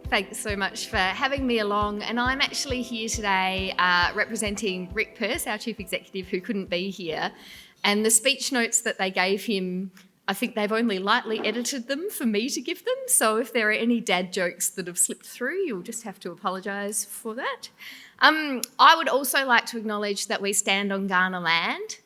Thanks so much for having me along. And I'm actually here today representing Rick Purse, our Chief Executive, who couldn't be here. And the speech notes that they gave him, I think they've only lightly edited them for me to give them. So if there are any dad jokes that have slipped through, you'll just have to apologise for that. I would also like to acknowledge that we stand on Kaurna land.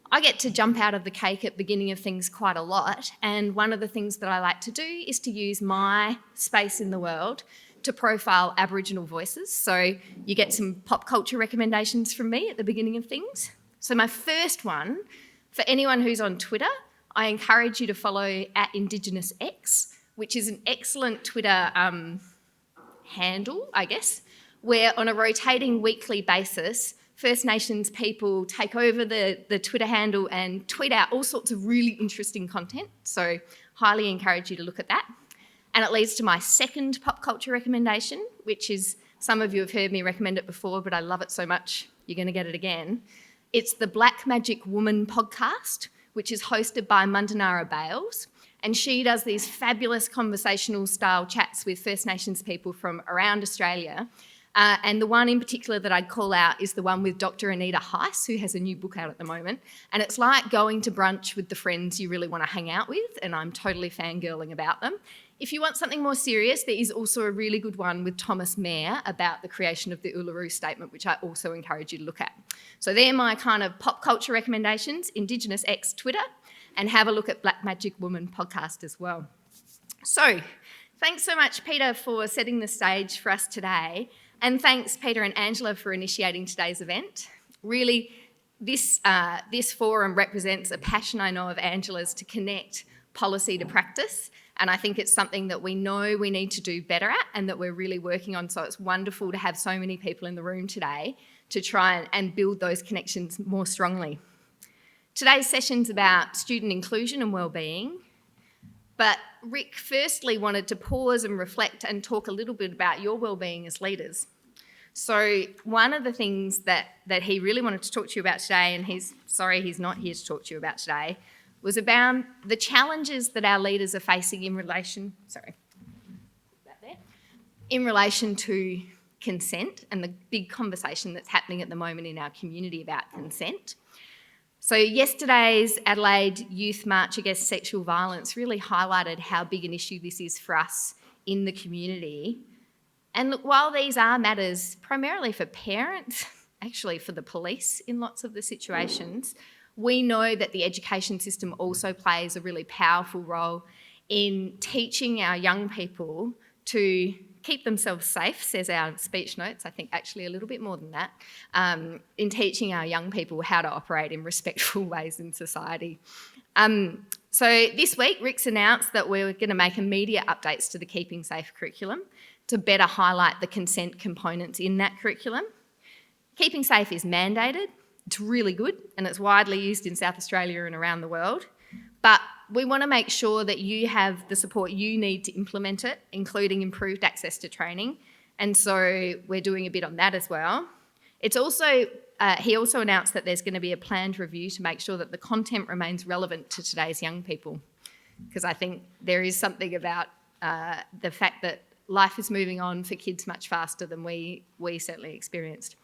I get to jump out of the cake at the beginning of things quite a lot, and one of the things that I like to do is to use my space in the world to profile Aboriginal voices. So you get some pop culture recommendations from me at the beginning of things. So my first one, for anyone who's on Twitter, I encourage you to follow @IndigenousX, which is an excellent Twitter handle, I guess, where on a rotating weekly basis, First Nations people take over the Twitter handle and tweet out all sorts of really interesting content. So highly encourage you to look at that. And it leads to my second pop culture recommendation, which is, some of you have heard me recommend it before, but I love it so much, you're going to get it again. It's the Black Magic Woman podcast, which is hosted by Mundanara Bales. And she does these fabulous conversational style chats with First Nations people from around Australia. And the one in particular that I'd call out is the one with Dr. Anita Heiss, who has a new book out at the moment. And it's like going to brunch with the friends you really want to hang out with, and I'm totally fangirling about them. If you want something more serious, there is also a really good one with Thomas Mayer about the creation of the Uluru Statement, which I also encourage you to look at. So they're my kind of pop culture recommendations, Indigenous X Twitter, and have a look at Black Magic Woman podcast as well. So thanks so much, Peter, for setting the stage for us today. And thanks, Peter and Angela, for initiating today's event. Really, this forum represents a passion I know of Angela's to connect policy to practice. And I think it's something that we know we need to do better at and that we're really working on. So it's wonderful to have so many people in the room today to try and build those connections more strongly. Today's session's about student inclusion and wellbeing. But Rick firstly wanted to pause and reflect and talk a little bit about your wellbeing as leaders. So one of the things that he really wanted to talk to you about today, and he's not here to talk to you about today, was about the challenges that our leaders are facing in relation to consent and the big conversation that's happening at the moment in our community about consent. So yesterday's Adelaide Youth March Against Sexual Violence really highlighted how big an issue this is for us in the community. And look, while these are matters primarily for parents, actually for the police in lots of the situations, we know that the education system also plays a really powerful role in teaching our young people to keep themselves safe, says our speech notes, I think actually a little bit more than that, in teaching our young people how to operate in respectful ways in society. So this week, Rick's announced that we're going to make immediate updates to the Keeping Safe curriculum to better highlight the consent components in that curriculum. Keeping Safe is mandated, it's really good, and it's widely used in South Australia and around the world. But we want to make sure that you have the support you need to implement it, including improved access to training. And so we're doing a bit on that as well. It's also, he also announced that there's going to be a planned review to make sure that the content remains relevant to today's young people. Because I think there is something about the fact that life is moving on for kids much faster than we certainly experienced.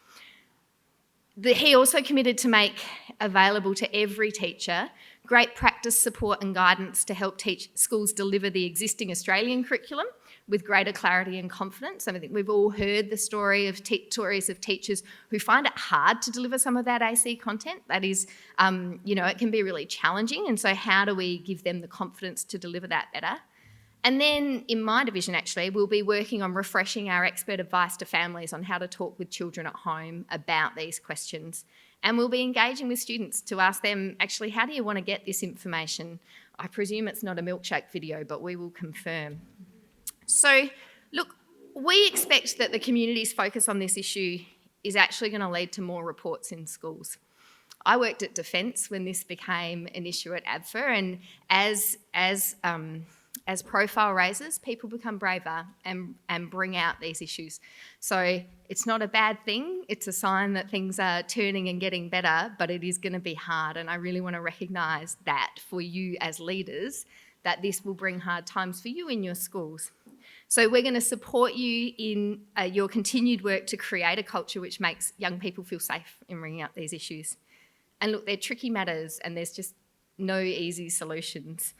He also committed to make available to every teacher great practice, support and guidance to help schools deliver the existing Australian curriculum with greater clarity and confidence. And I think we've all heard the stories of teachers who find it hard to deliver some of that AC content. That is, it can be really challenging. And so how do we give them the confidence to deliver that better? And then in my division, actually, we'll be working on refreshing our expert advice to families on how to talk with children at home about these questions. And we'll be engaging with students to ask them, actually, how do you want to get this information? I presume it's not a milkshake video, but we will confirm. So, look, we expect that the community's focus on this issue is actually going to lead to more reports in schools. I worked at Defence when this became an issue at ABFA, and as profile raises, people become braver and bring out these issues. So it's not a bad thing. It's a sign that things are turning and getting better, but it is going to be hard. And I really want to recognise that for you as leaders, that this will bring hard times for you in your schools. So we're going to support you in your continued work to create a culture which makes young people feel safe in bringing up these issues. And look, they're tricky matters and there's just no easy solutions.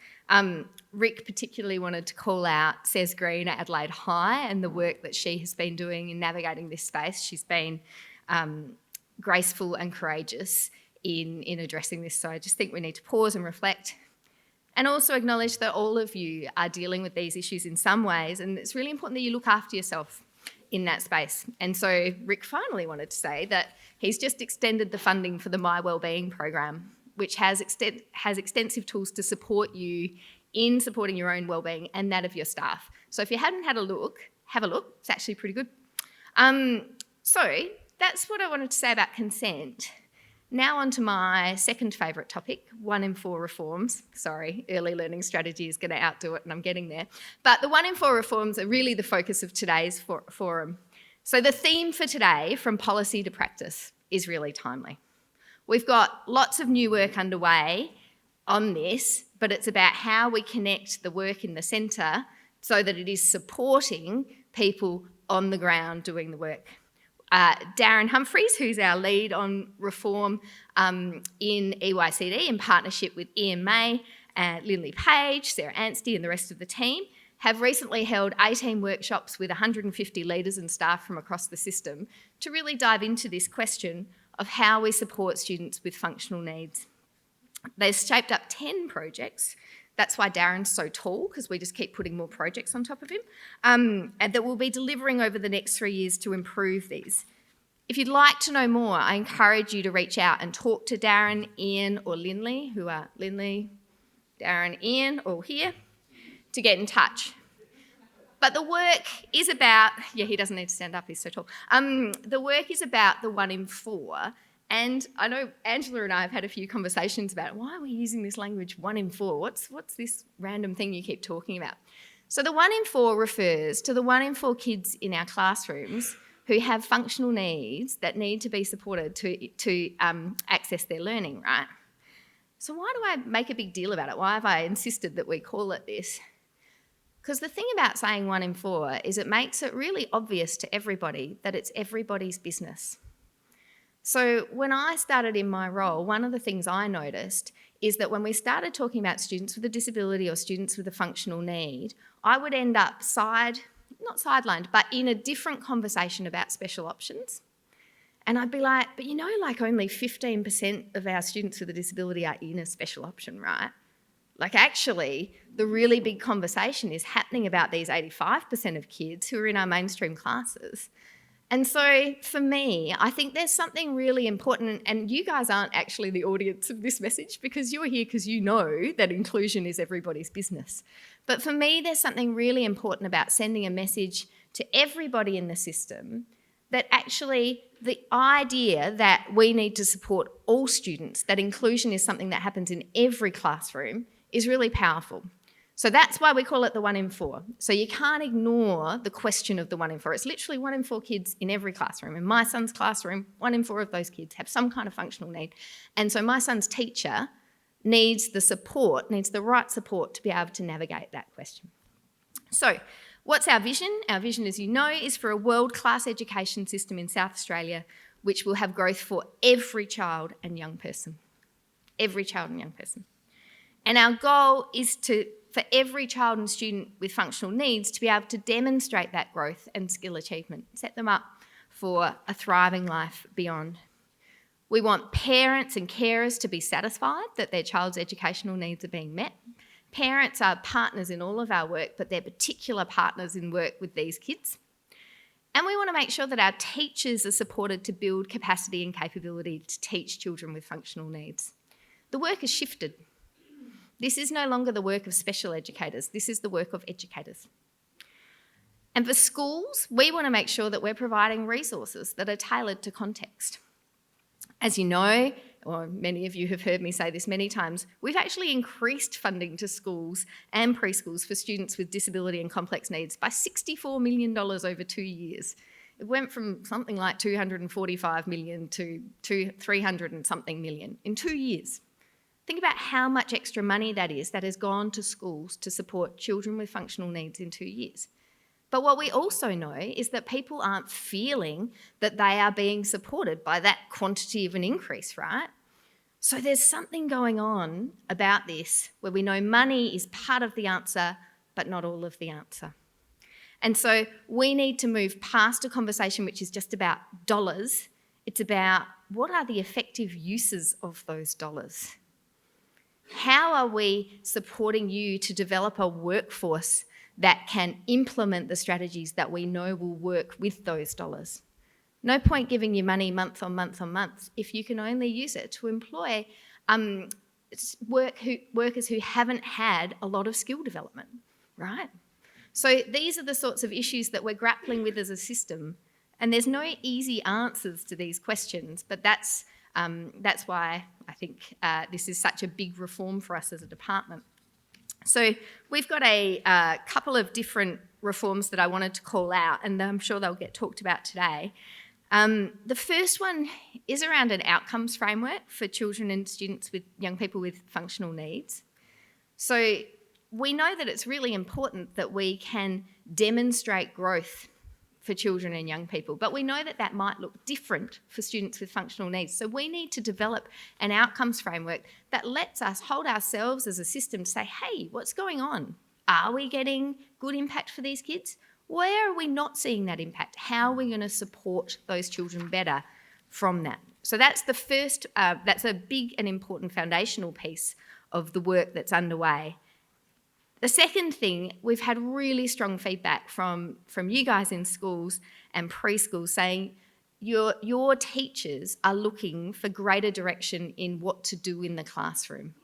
Rick particularly wanted to call out Sez Green at Adelaide High and the work that she has been doing in navigating this space. She's been graceful and courageous in addressing this. So I just think we need to pause and reflect and also acknowledge that all of you are dealing with these issues in some ways, and it's really important that you look after yourself in that space. And so Rick finally wanted to say that he's just extended the funding for the My Wellbeing program, which has extensive tools to support you in supporting your own wellbeing and that of your staff. So if you hadn't had a look, have a look. It's actually pretty good. So that's what I wanted to say about consent. Now on to my second favourite topic, 1 in 4 reforms. Sorry, early learning strategy is going to outdo it and I'm getting there. But the 1 in 4 reforms are really the focus of today's forum. So the theme for today, from policy to practice, is really timely. We've got lots of new work underway on this, but it's about how we connect the work in the centre so that it is supporting people on the ground doing the work. Darren Humphreys, who's our lead on reform in EYCD in partnership with Ian May, Lindley Page, Sarah Anstey and the rest of the team, have recently held 18 workshops with 150 leaders and staff from across the system to really dive into this question of how we support students with functional needs. They've shaped up 10 projects. That's why Darren's so tall, because we just keep putting more projects on top of him, and that we'll be delivering over the next 3 years to improve these. If you'd like to know more, I encourage you to reach out and talk to Darren, Ian or Lindley, who are Lindley, Darren, Ian, all here, to get in touch. But the work is about, he doesn't need to stand up, he's so tall. The work is about the 1 in 4. And I know Angela and I have had a few conversations about why are we using this language 1 in 4? What's this random thing you keep talking about? So the 1 in 4 refers to the 1 in 4 kids in our classrooms who have functional needs that need to be supported to access their learning, right? So why do I make a big deal about it? Why have I insisted that we call it this? Because the thing about saying 1 in 4 is it makes it really obvious to everybody that it's everybody's business. So when I started in my role, one of the things I noticed is that when we started talking about students with a disability or students with a functional need, I would end up not sidelined, but in a different conversation about special options. And I'd be like, but only 15% of our students with a disability are in a special option, right? Like actually, the really big conversation is happening about these 85% of kids who are in our mainstream classes. And so for me, I think there's something really important, and you guys aren't actually the audience of this message because you're here because you know that inclusion is everybody's business. But for me, there's something really important about sending a message to everybody in the system that actually the idea that we need to support all students, that inclusion is something that happens in every classroom, is really powerful. So that's why we call it the 1 in 4. So you can't ignore the question of the 1 in 4. It's literally 1 in 4 kids in every classroom. In my son's classroom, 1 in 4 of those kids have some kind of functional need. And so my son's teacher needs the right support to be able to navigate that question. So what's our vision? Our vision, as you know, is for a world-class education system in South Australia which will have growth for every child and young person. Every child and young person. And our goal is for every child and student with functional needs to be able to demonstrate that growth and skill achievement, set them up for a thriving life beyond. We want parents and carers to be satisfied that their child's educational needs are being met. Parents are partners in all of our work, but they're particular partners in work with these kids. And we want to make sure that our teachers are supported to build capacity and capability to teach children with functional needs. The work has shifted. This is no longer the work of special educators. This is the work of educators. And for schools, we want to make sure that we're providing resources that are tailored to context. As you know, or many of you have heard me say this many times, we've actually increased funding to schools and preschools for students with disability and complex needs by $64 million over 2 years. It went from something like 245 million to 300 and something million in 2 years. Think about how much extra money that has gone to schools to support children with functional needs in 2 years. But what we also know is that people aren't feeling that they are being supported by that quantity of an increase, right? So there's something going on about this where we know money is part of the answer, but not all of the answer. And so we need to move past a conversation which is just about dollars. It's about what are the effective uses of those dollars? How are we supporting you to develop a workforce that can implement the strategies that we know will work with those dollars? No point giving you money month on month on month if you can only use it to employ workers who haven't had a lot of skill development, right? So these are the sorts of issues that we're grappling with as a system, and there's no easy answers to these questions, but that's why I think this is such a big reform for us as a department. So we've got a couple of different reforms that I wanted to call out, and I'm sure they'll get talked about today. The first one is around an outcomes framework for children and students with young people with functional needs. So we know that it's really important that we can demonstrate growth for children and young people, but we know that that might look different for students with functional needs. So we need to develop an outcomes framework that lets us hold ourselves as a system to say, hey, what's going on? Are we getting good impact for these kids? Where are we not seeing that impact? How are we going to support those children better from that? So that's the first, that's a big and important foundational piece of the work that's underway. The second thing, we've had really strong feedback from you guys in schools and preschools saying your teachers are looking for greater direction in what to do in the classroom.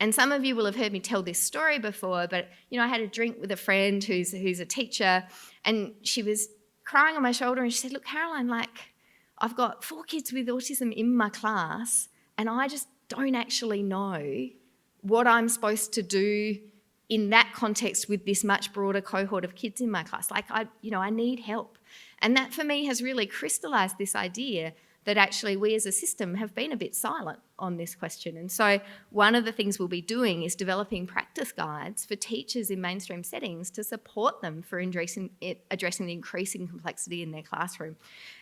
And some of you will have heard me tell this story before, but I had a drink with a friend who's a teacher, and she was crying on my shoulder and she said, look, Caroline, I've got 4 kids with autism in my class and I just don't actually know what I'm supposed to do in that context with this much broader cohort of kids in my class. I need help. And that for me has really crystallised this idea that actually we as a system have been a bit silent on this question. And so one of the things we'll be doing is developing practice guides for teachers in mainstream settings to support them for addressing the increasing complexity in their classroom.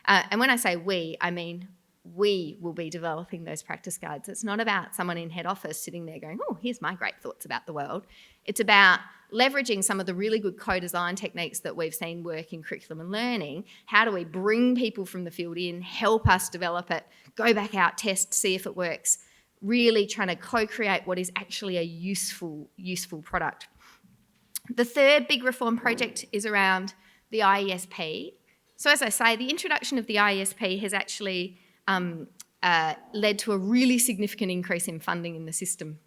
And when I say we, I mean we will be developing those practice guides. It's not about someone in head office sitting there going, oh, here's my great thoughts about the world. It's about leveraging some of the really good co-design techniques that we've seen work in curriculum and learning. How do we bring people from the field in, help us develop it, go back out, test, see if it works, really trying to co-create what is actually a useful product. The third big reform project is around the IESP. So as I say, the introduction of the IESP has actually led to a really significant increase in funding in the system.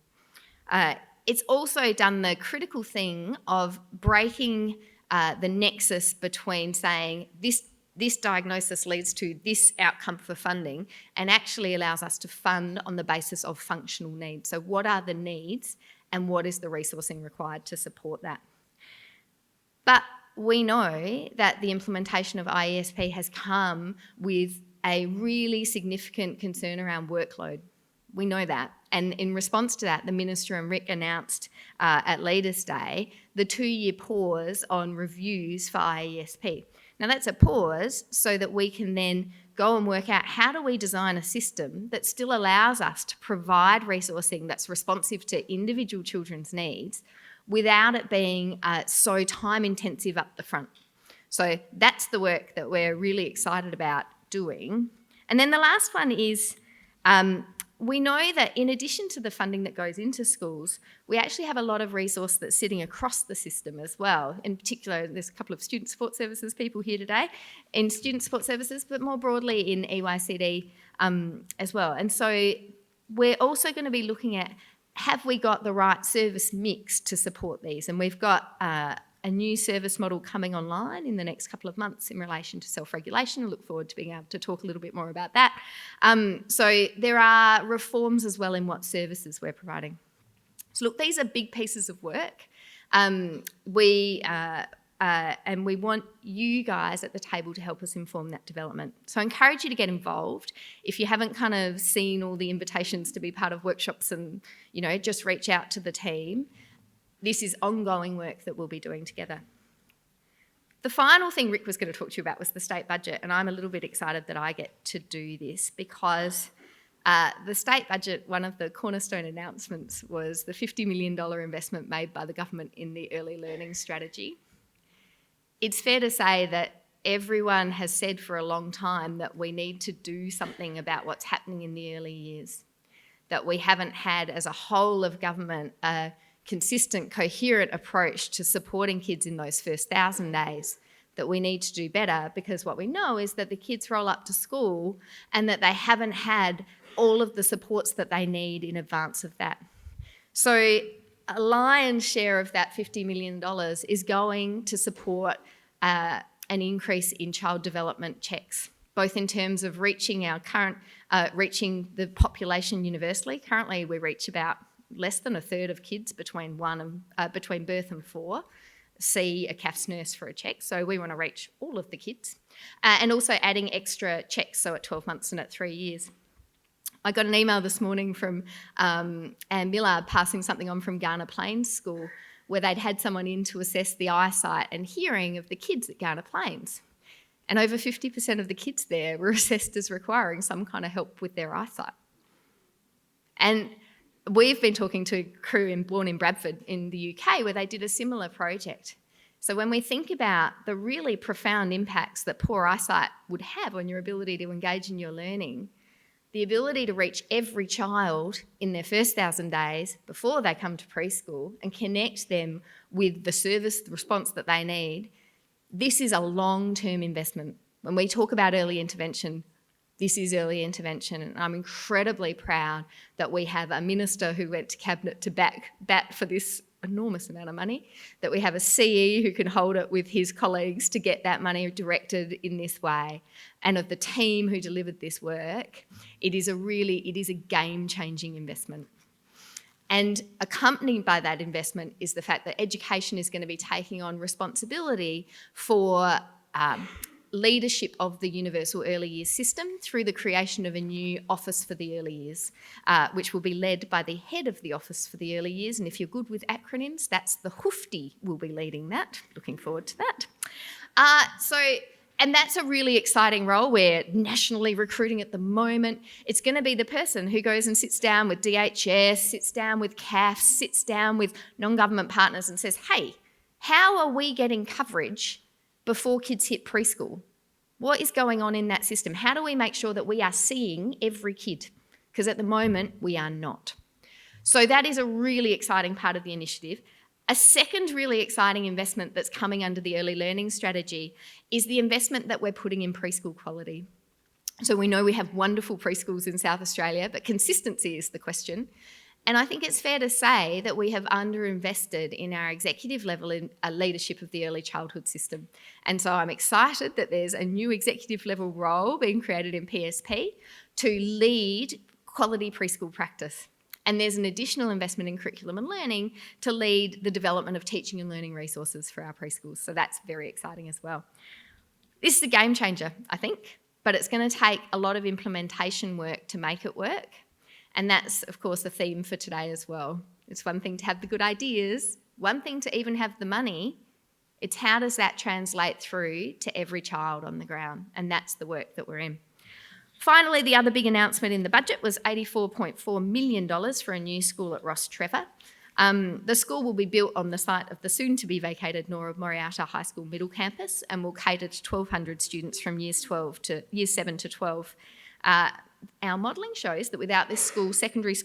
It's also done the critical thing of breaking the nexus between saying this diagnosis leads to this outcome for funding and actually allows us to fund on the basis of functional needs. So what are the needs and what is the resourcing required to support that? But we know that the implementation of IESP has come with a really significant concern around workload. We know that. And in response to that, the Minister and Rick announced at Leaders' Day the 2-year pause on reviews for IESP. Now that's a pause so that we can then go and work out how do we design a system that still allows us to provide resourcing that's responsive to individual children's needs without it being so time intensive up the front. So that's the work that we're really excited about doing. And then the last one is we know that in addition to the funding that goes into schools, we actually have a lot of resource that's sitting across the system as well. In particular, there's a couple of student support services people here today in student support services, but more broadly in EYCD as well. And so we're also going to be looking at, have we got the right service mix to support these? And we've got a new service model coming online in the next couple of months in relation to self-regulation. I look forward to being able to talk a little bit more about that. So there are reforms as well in what services we're providing. So look, these are big pieces of work. And we want you guys at the table to help us inform that development. So I encourage you to get involved. If you haven't kind of seen all the invitations to be part of workshops and, just reach out to the team. This is ongoing work that we'll be doing together. The final thing Rick was going to talk to you about was the state budget, and I'm a little bit excited that I get to do this because the state budget, one of the cornerstone announcements was the $50 million investment made by the government in the early learning strategy. It's fair to say that everyone has said for a long time that we need to do something about what's happening in the early years, that we haven't had as a whole of government a consistent, coherent approach to supporting kids in those first 1,000 days, that we need to do better, because what we know is that the kids roll up to school and that they haven't had all of the supports that they need in advance of that. So a lion's share of that $50 million is going to support an increase in child development checks, both in terms of reaching the population universally. Currently, we reach about less than a third of kids between birth and 4 see a CAFS nurse for a check. So we want to reach all of the kids, and also adding extra checks, so at 12 months and at 3 years. I got an email this morning from Anne Miller passing something on from Garner Plains School, where they'd had someone in to assess the eyesight and hearing of the kids at Garner Plains. And over 50% of the kids there were assessed as requiring some kind of help with their eyesight. And we've been talking to a crew born in Bradford in the UK where they did a similar project. So when we think about the really profound impacts that poor eyesight would have on your ability to engage in your learning, the ability to reach every child in their first 1,000 days before they come to preschool and connect them with the service, the response that they need, this is a long-term investment. When we talk about early intervention, this is early intervention, and I'm incredibly proud that we have a minister who went to Cabinet to bat for this enormous amount of money, that we have a CE who can hold it with his colleagues to get that money directed in this way, and of the team who delivered this work. It is a game-changing investment. And accompanied by that investment is the fact that education is going to be taking on responsibility for leadership of the universal early years system through the creation of a new office for the early years, which will be led by the head of the office for the early years. And if you're good with acronyms, that's the Hoofty will be leading that. Looking forward to that. And that's a really exciting role. We're nationally recruiting at the moment. It's going to be the person who goes and sits down with DHS, sits down with CAFS, sits down with non-government partners and says, hey, how are we getting coverage before kids hit preschool? What is going on in that system? How do we make sure that we are seeing every kid? Because at the moment, we are not. So that is a really exciting part of the initiative. A second really exciting investment that's coming under the early learning strategy is the investment that we're putting in preschool quality. So we know we have wonderful preschools in South Australia, but consistency is the question. And I think it's fair to say that we have underinvested in our executive level in a leadership of the early childhood system. And so I'm excited that there's a new executive level role being created in PSP to lead quality preschool practice. And there's an additional investment in curriculum and learning to lead the development of teaching and learning resources for our preschools. So that's very exciting as well. This is a game changer, I think, but it's going to take a lot of implementation work to make it work. And that's, of course, the theme for today as well. It's one thing to have the good ideas, one thing to even have the money. It's how does that translate through to every child on the ground? And that's the work that we're in. Finally, the other big announcement in the budget was $84.4 million for a new school at Ross Trevor. The school will be built on the site of the soon-to-be vacated Nora Moriata High School Middle Campus and will cater to 1,200 students from years 7 to 12. Our modelling shows that without this school, secondary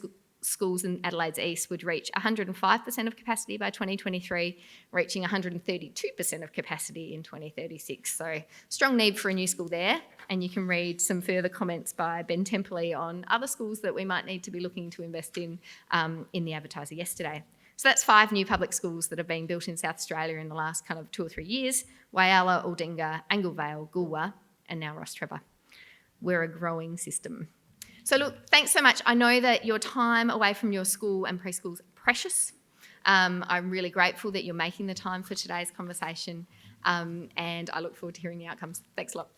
schools in Adelaide's East would reach 105% of capacity by 2023, reaching 132% of capacity in 2036. So strong need for a new school there. And you can read some further comments by Ben Templey on other schools that we might need to be looking to invest in the advertiser yesterday. So that's 5 new public schools that have been built in South Australia in the last kind of 2 or 3 years: Whyalla, Aldinga, Anglevale, Goolwa, and now Ross Trevor. We're a growing system. So look, thanks so much. I know that your time away from your school and preschool is precious. I'm really grateful that you're making the time for today's conversation, and I look forward to hearing the outcomes. Thanks a lot.